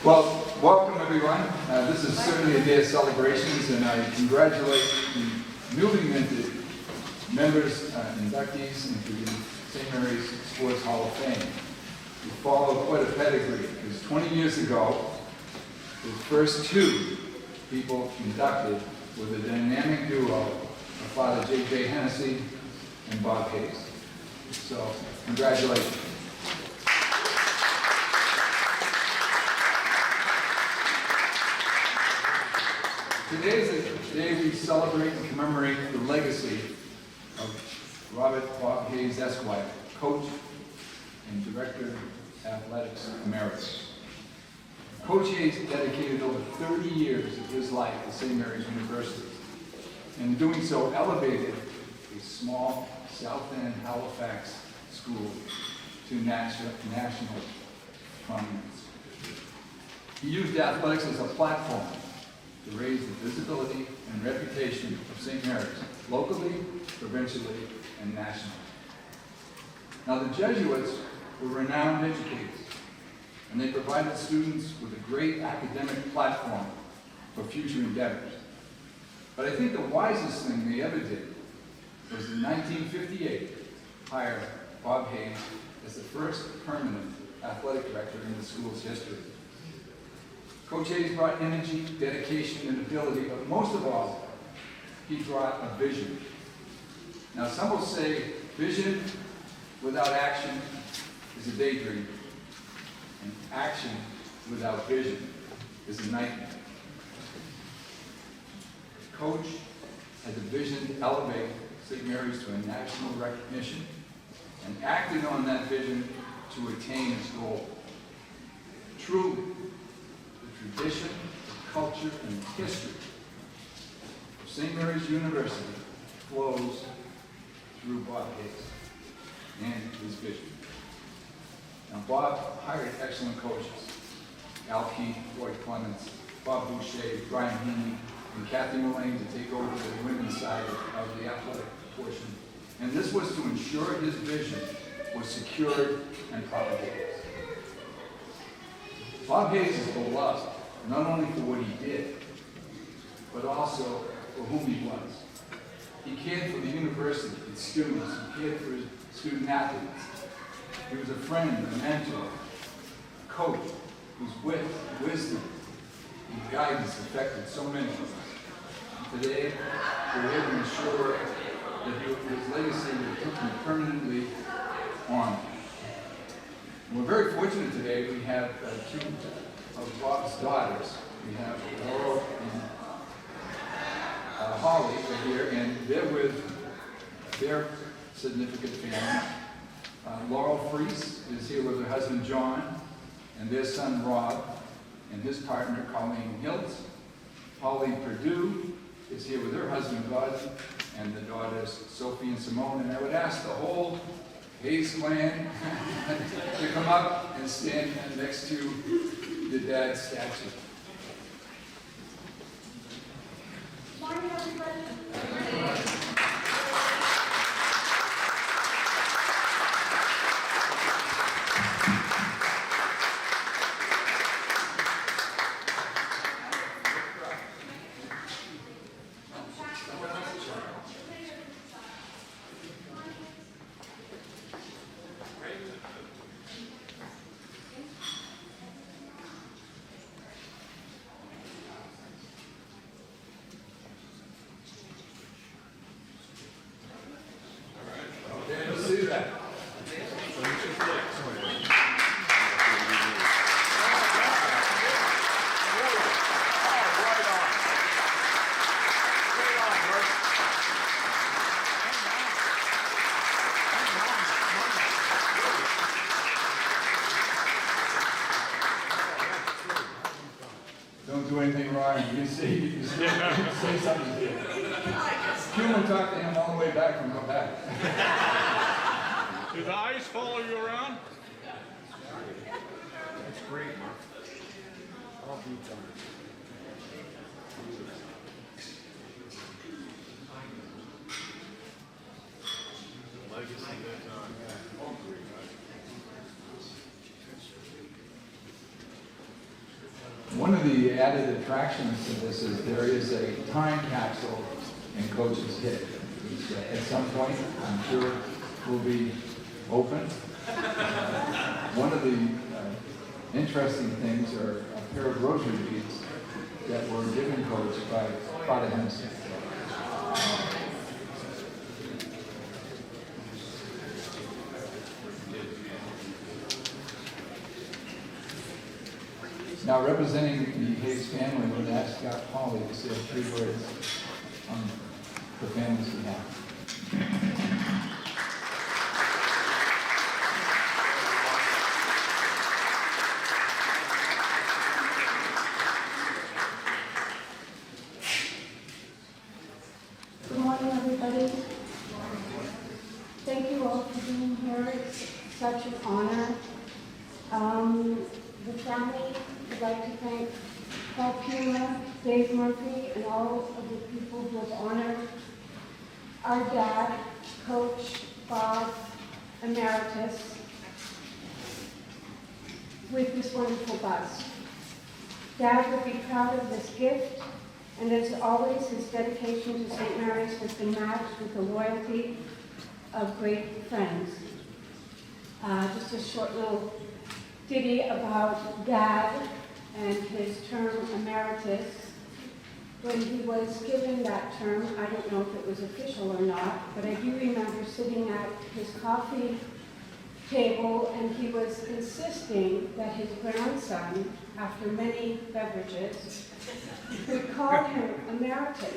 Well, welcome everyone. This is certainly a day of celebrations, and I congratulate the newly minted members, inductees into the St. Mary's Sports Hall of Fame. We follow quite a pedigree, because 20 years ago, the first two people inducted were the dynamic duo of Father J.J. Hennessy and Bob Hayes. So, congratulations. Today is the day we celebrate and commemorate the legacy of Robert Bob Hayes, Esquire, Coach and Director Athletics Emeritus. Coach Hayes dedicated over 30 years of his life to St. Mary's University, and in doing so elevated a small South End Halifax school to national prominence. He used athletics as a platform to raise the visibility and reputation of St. Mary's, locally, provincially, and nationally. Now, the Jesuits were renowned educators, and they provided students with a great academic platform for future endeavors. But I think the wisest thing they ever did was in 1958 hire Bob Hayes as the first permanent athletic director in the school's history. Coach Hayes brought energy, dedication, and ability, but most of all, he brought a vision. Now, some will say vision without action is a daydream, and action without vision is a nightmare. Coach had the vision to elevate St. Mary's to a national recognition and acted on that vision to attain its goal. Truly, the tradition, the culture, and the history of St. Mary's University flows through Bob Hayes and his vision. Now, Bob hired excellent coaches: Al Keith, Floyd Clements, Bob Boucher, Brian Heaney, and Kathy Mullane to take over the women's side of the athletic portion. And this was to ensure his vision was secured and propagated. Bob Hayes is beloved not only for what he did, but also for whom he was. He cared for the university, its students, he cared for his student athletes. He was a friend, a mentor, a coach whose wit, wisdom, and guidance affected so many of us. Today, we're able to ensure that his legacy will be permanently honored. We're very fortunate today. We have two of Bob's daughters. We have Laurel and Holly are here, and they're with their significant family. Laurel Freese is here with her husband John, and their son Rob, and his partner Colleen Hiltz. Holly Perdue is here with her husband Bud, and the daughters Sophie and Simone. And I would ask the whole Hayes clan to come up and stand next to the dad's statue. Morning, everybody. Don't do anything wrong. You can say something here. You will talk to him all the way back from come back. Do the eyes follow you around? That's great, Mark. All beats on it. Legacy goes on. All great, right? added attractions to this is there is a time capsule in Coach's Hit, which at some point, I'm sure, will be open. One of the interesting things are a pair of rosary beads that were given Coach by Father Henderson. Now, representing the Hayes family, we're going to ask Scott Hawley to say a few words on the family's behalf. Good morning, everybody. Thank you all for being here. It's such an honor. The family would like to thank Paul Puma, Dave Murphy, and all of the people who have honored our dad, Coach Bob Emeritus, with this wonderful bust. Dad would be proud of this gift, and as always, his dedication to St. Mary's has been matched with the loyalty of great friends. Just a short little ditty about Dad and his term emeritus. When he was given that term, I don't know if it was official or not, but I do remember sitting at his coffee table and he was insisting that his grandson, after many beverages, would call him emeritus.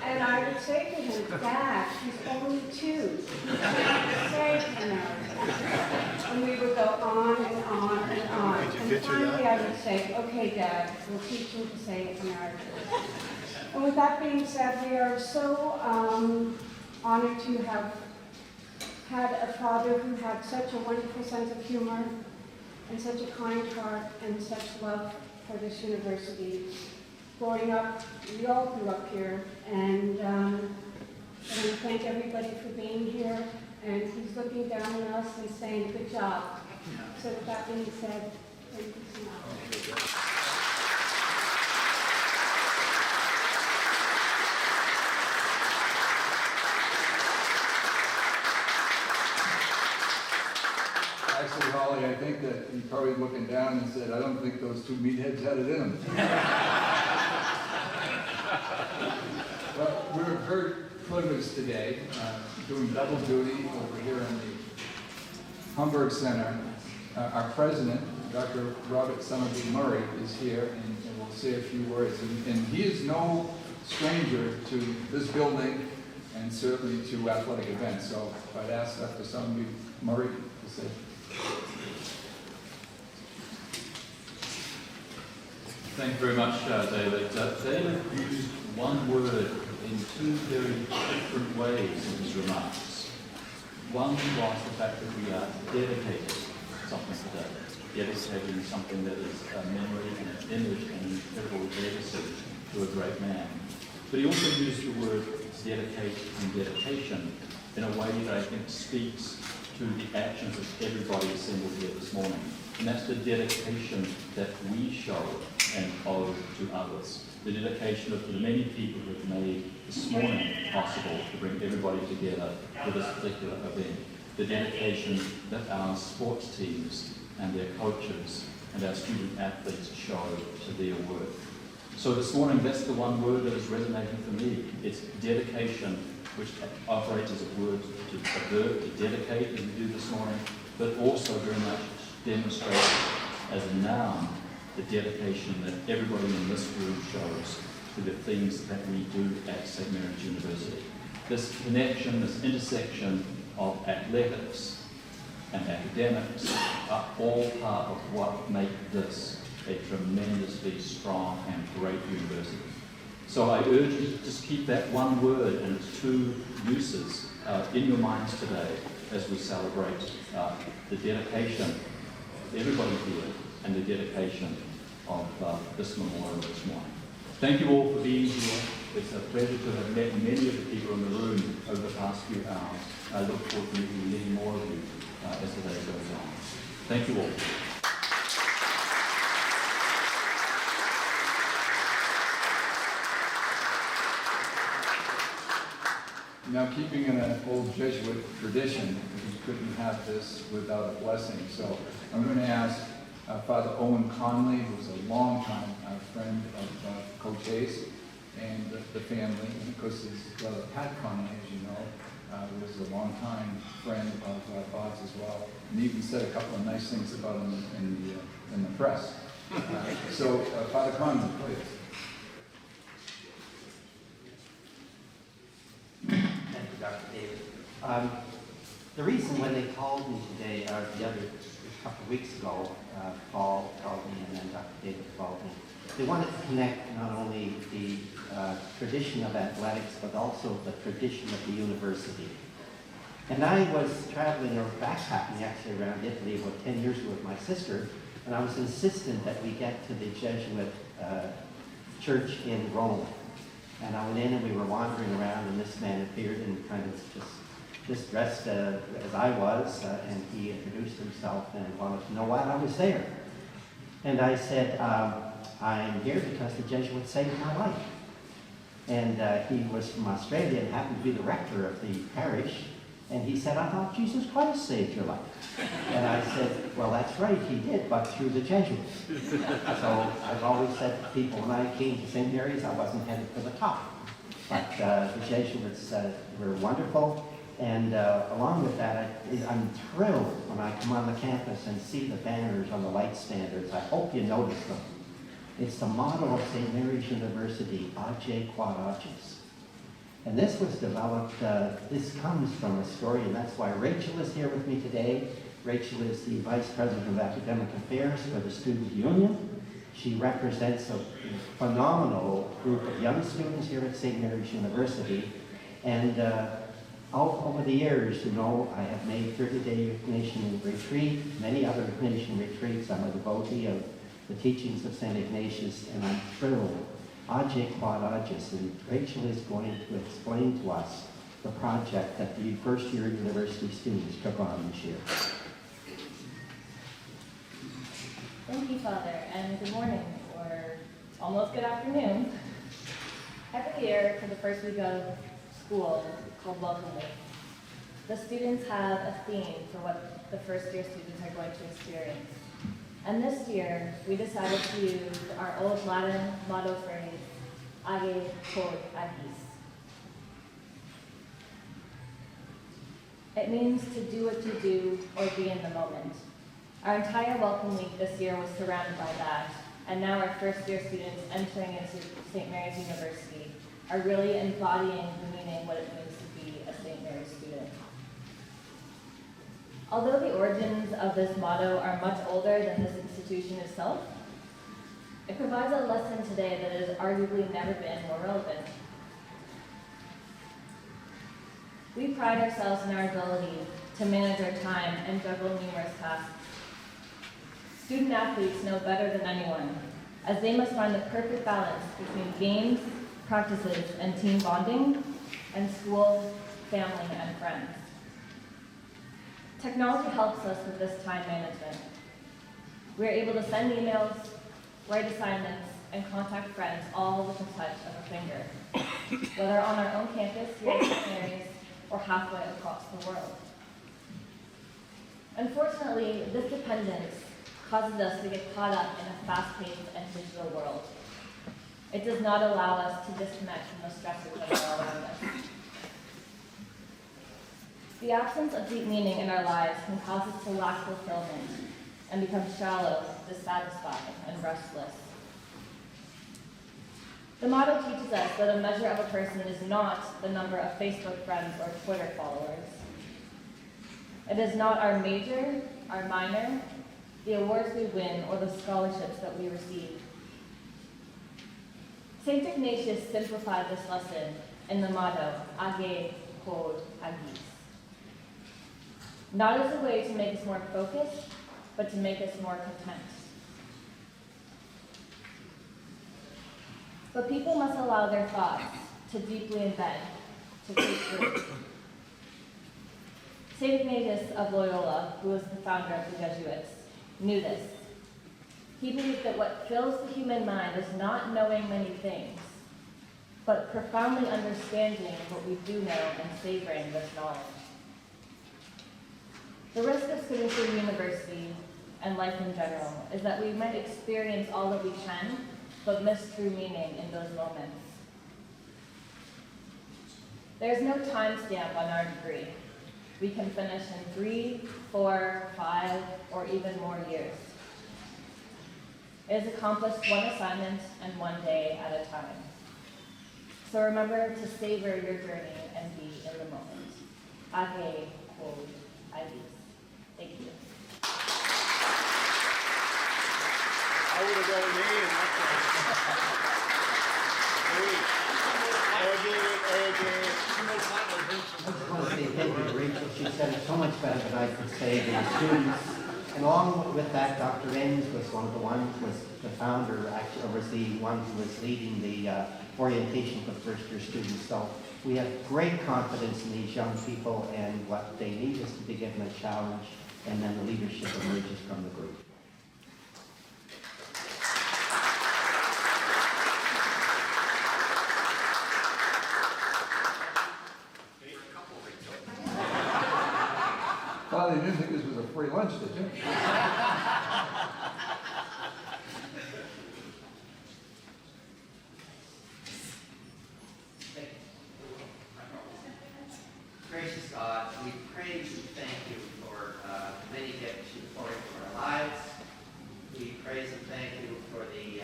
And I would say to him, Dad, he's only 2. You can't say emeritus. And we would go on and on and on. And finally I would say, okay, Dad, we'll teach him to say emeritus. And with that being said, we are so honored to have had a father who had such a wonderful sense of humor and such a kind heart and such love for this university. Growing up, we all grew up here, and I want to thank everybody for being here, and he's looking down on us and saying, good job. So with that being said, thank you so much. Actually, Holly, I think that he's probably looking down and said, I don't think those 2 meatheads had it in them. Well, we're very privileged today, doing double duty over here in the Humberg Center. Our president, Dr. Robert Somerville Murray, is here and will say a few words. And he is no stranger to this building and certainly to athletic events. So I'd ask Dr. Somerville Murray to say. Thank you very much, David. David used one word in 2 very different ways in his remarks. One was the fact that we are dedicated to something today, dedicating something that is a memory and an image and an incredible legacy to a great man. But he also used the word dedicate and dedication in a way that I think speaks to the actions of everybody assembled here this morning. And that's the dedication that we show and owe to others. The dedication of the many people who have made this morning possible to bring everybody together for this particular event. The dedication that our sports teams and their coaches and our student athletes show to their work. So this morning, that's the one word that is resonating for me. It's dedication, which operates as a word, a verb to dedicate, as we do this morning, but also very much demonstrates as a noun the dedication that everybody in this room shows to the things that we do at St. Mary's University. This connection, this intersection of athletics and academics are all part of what make this a tremendously strong and great university. So I urge you to just keep that one word and its 2 uses in your minds today as we celebrate the dedication of everybody here and the dedication of this memorial this morning. Thank you all for being here. It's a pleasure to have met many of the people in the room over the past few hours. I look forward to meeting many more of you as the day goes on. Thank you all. Now, keeping in an old Jesuit tradition, we couldn't have this without a blessing. So I'm going to ask Father Owen Conley, who's a longtime friend of Coach Hayes and the family, and of course his brother Pat Conley, as you know, was a longtime friend of Bob's as well, and even said a couple of nice things about him in the press. So Father Conley, please. Thank you, Dr. David. The reason when they called me today, a couple of weeks ago, Paul called me and then Dr. David called me, they wanted to connect not only the tradition of athletics, but also the tradition of the university. And I was traveling or backpacking actually around Italy about 10 years ago with my sister, and I was insistent that we get to the Jesuit church in Rome. And I went in and we were wandering around, and this man appeared and kind of just dressed as I was, and he introduced himself and wanted to know why I was there. And I said, I'm here because the Jesuits saved my life. And he was from Australia and happened to be the rector of the parish. And he said, I thought Jesus Christ saved your life. And I said, well, that's right, he did, but through the Jesuits. So I've always said to people, when I came to St. Mary's, I wasn't headed for the top. But the Jesuits were wonderful. And along with that, I'm thrilled when I come on the campus and see the banners on the light standards. I hope you notice them. It's the motto of St. Mary's University, Age Quod Ages. And this was developed, this comes from a story, and that's why Rachel is here with me today. Rachel is the Vice President of Academic Affairs for the Student Union. She represents a phenomenal group of young students here at St. Mary's University. And over the years, you know, I have made 30-day Ignatian retreat, many other Ignatian retreats. I'm a devotee of the teachings of St. Ignatius, and I'm thrilled. Age Quod Ages, and Rachel is going to explain to us the project that the first-year university students took on this year. Thank you, Father, and good morning, or almost good afternoon. Every year, for the first week of school, called Welcome Week, the students have a theme for what the first-year students are going to experience. And this year, we decided to use our old Latin motto phrase, Age Quod Agis. It means to do what you do or be in the moment. Our entire Welcome Week this year was surrounded by that, and now our first-year students entering into St. Mary's University are really embodying the meaning what it means to be a St. Mary's student. Although the origins of this motto are much older than this institution itself, it provides a lesson today that has arguably never been more relevant. We pride ourselves in our ability to manage our time and juggle numerous tasks. Student athletes know better than anyone, as they must find the perfect balance between games, practices, and team bonding, and school, family, and friends. Technology helps us with this time management. We are able to send emails, write assignments, and contact friends all with the touch of a finger, whether on our own campus here at St. Mary's or halfway across the world. Unfortunately, this dependence causes us to get caught up in a fast-paced and digital world. It does not allow us to disconnect from the stresses that are around us. The absence of deep meaning in our lives can cause us to lack fulfillment and become shallow, dissatisfied, and restless. The motto teaches us that a measure of a person is not the number of Facebook friends or Twitter followers. It is not our major, our minor, the awards we win, or the scholarships that we receive. St. Ignatius simplified this lesson in the motto, Age Quod Agis. Not as a way to make us more focused, but to make us more content. But people must allow their thoughts to deeply embed, to take root. St. Ignatius of Loyola, who was the founder of the Jesuits, knew this. He believed that what fills the human mind is not knowing many things, but profoundly understanding what we do know and savoring this knowledge. The risk of sitting through university and life in general is that we might experience all that we can, but miss true meaning in those moments. There's no time stamp on our degree. We can finish in 3, 4, 5, or even more years. It is accomplished one assignment and one day at a time. So remember to savor your journey and be in the moment. Age quod agis. Thank you. I would have gone me and I just want to say thank you to Rachel. She said it so much better than I could say to the students. And along with that, Dr. Enns was one of the ones, was the founder, actually, or was the one who was leading the orientation for first-year students. So we have great confidence in these young people, and what they need is to be given a challenge, and then the leadership emerges from the group. Well, you didn't think this was a free lunch, did you? Gracious God, we praise and thank you for the many gifts you poured into our lives. We praise and thank you for the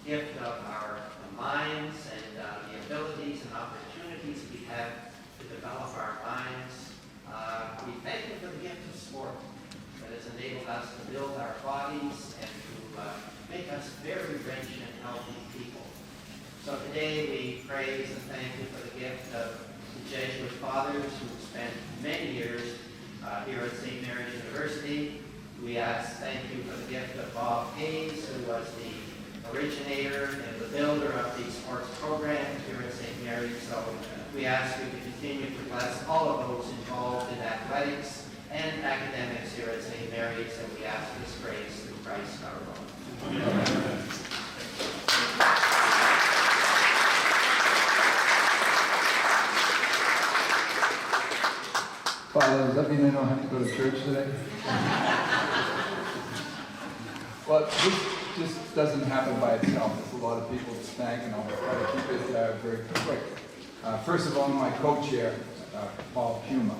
gift of our minds and the abilities and opportunities we have to develop our minds. We thank you for the gift of sport that has enabled us to build our bodies and to make us very rich and healthy people. So today we praise and thank you for the gift of the Jesuit fathers who spent many years here at St. Mary's University. We thank you for the gift of Bob Hayes, who was the originator and the builder of the sports program here at St. Mary's. So we ask you to continue to bless all of those involved in athletics and academics here at St. Mary's, and we ask this grace through Christ our Lord. Amen. Father, does that mean I don't have to go to church today? Well, this just doesn't happen by itself. There's a lot of people to thank, and I'll try to keep it very quick. First of all, my co-chair, Paul Puma.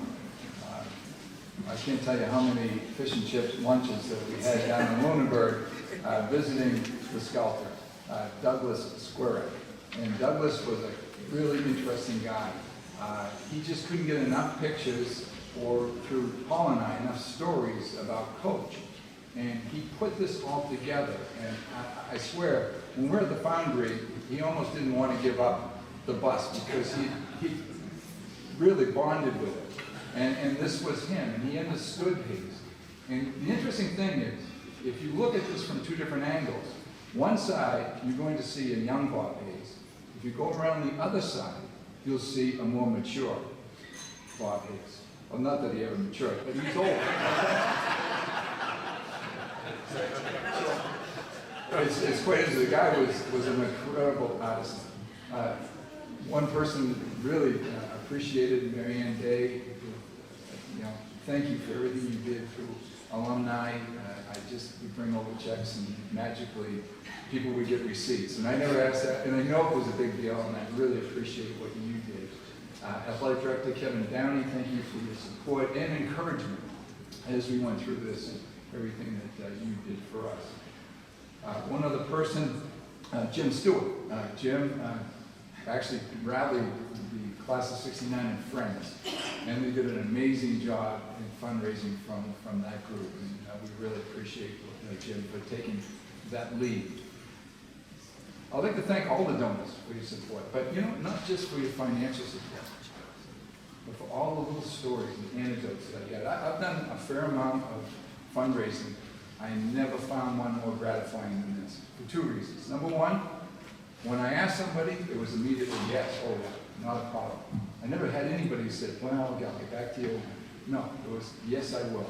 I can't tell you how many fish and chips lunches that we had down in Lunenburg visiting the sculptor, Douglas Squirek. And Douglas was a really interesting guy. He just couldn't get enough pictures or through Paul and I enough stories about Coach. And he put this all together. And I swear, when we're at the Foundry, he almost didn't want to give up the bus because he really bonded with it. And this was him, and he understood Hayes. And the interesting thing is, if you look at this from two different angles, one side, you're going to see a young Bob Hayes. If you go around the other side, you'll see a more mature Bob Hayes. Well, not that he ever matured, but he's old. It's quite interesting. The guy was an incredible artist. One person really appreciated Marianne Day. Thank you for everything you did through alumni. We bring over checks, and magically people would get receipts. And I never asked that, and I know it was a big deal, and I really appreciate what you did. Athletic Director Kevin Downey, thank you for your support and encouragement as we went through this and everything that you did for us. One other person, Jim Stewart. Jim actually rallied the class of '69 and friends, and they did an amazing job in fundraising from that group. And we really appreciate Jim for taking that lead. I'd like to thank all the donors for your support, but not just for your financial support, but for all the little stories and anecdotes that I get. I've done a fair amount of fundraising. I never found one more gratifying than this, for two reasons. Number one, when I asked somebody, it was immediately yes, oh yeah, not a problem. I never had anybody who said, well, I'll get back to you. No, it was yes, I will.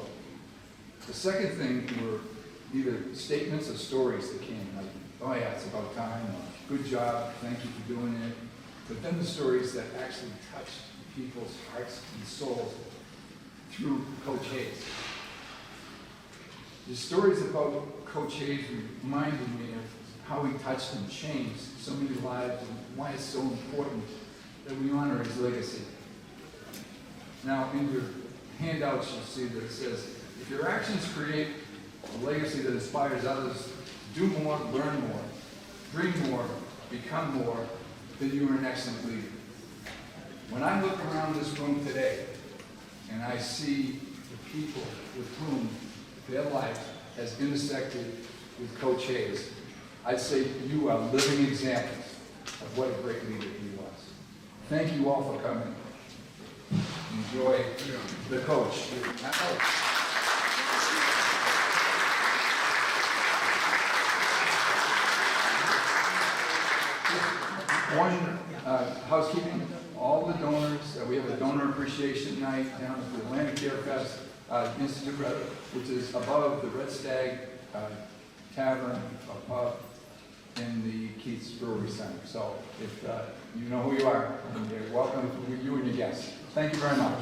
The second thing were either statements or stories that came, like, oh yeah, it's about time, or good job, thank you for doing it, but then the stories that actually touch people's hearts and souls through Coach Hayes. The stories about Coach Hayes reminded me of how he touched and changed so many lives and why it's so important that we honor his legacy. Now, in your handouts, you'll see that it says, if your actions create a legacy that inspires others to do more, learn more, dream more, become more, then you are an excellent leader. When I look around this room today and I see the people with whom their life has intersected with Coach Hayes, I'd say you are living examples of what a great leader he was. Thank you all for coming. Enjoy the coach. One housekeeping, all the donors, we have a donor appreciation night down at the Atlantic Care Fest Institute, which is above the Red Stag Tavern above in the Keith's Brewery Center. So if you know who you are, you're welcome, you and your guests. Thank you very much.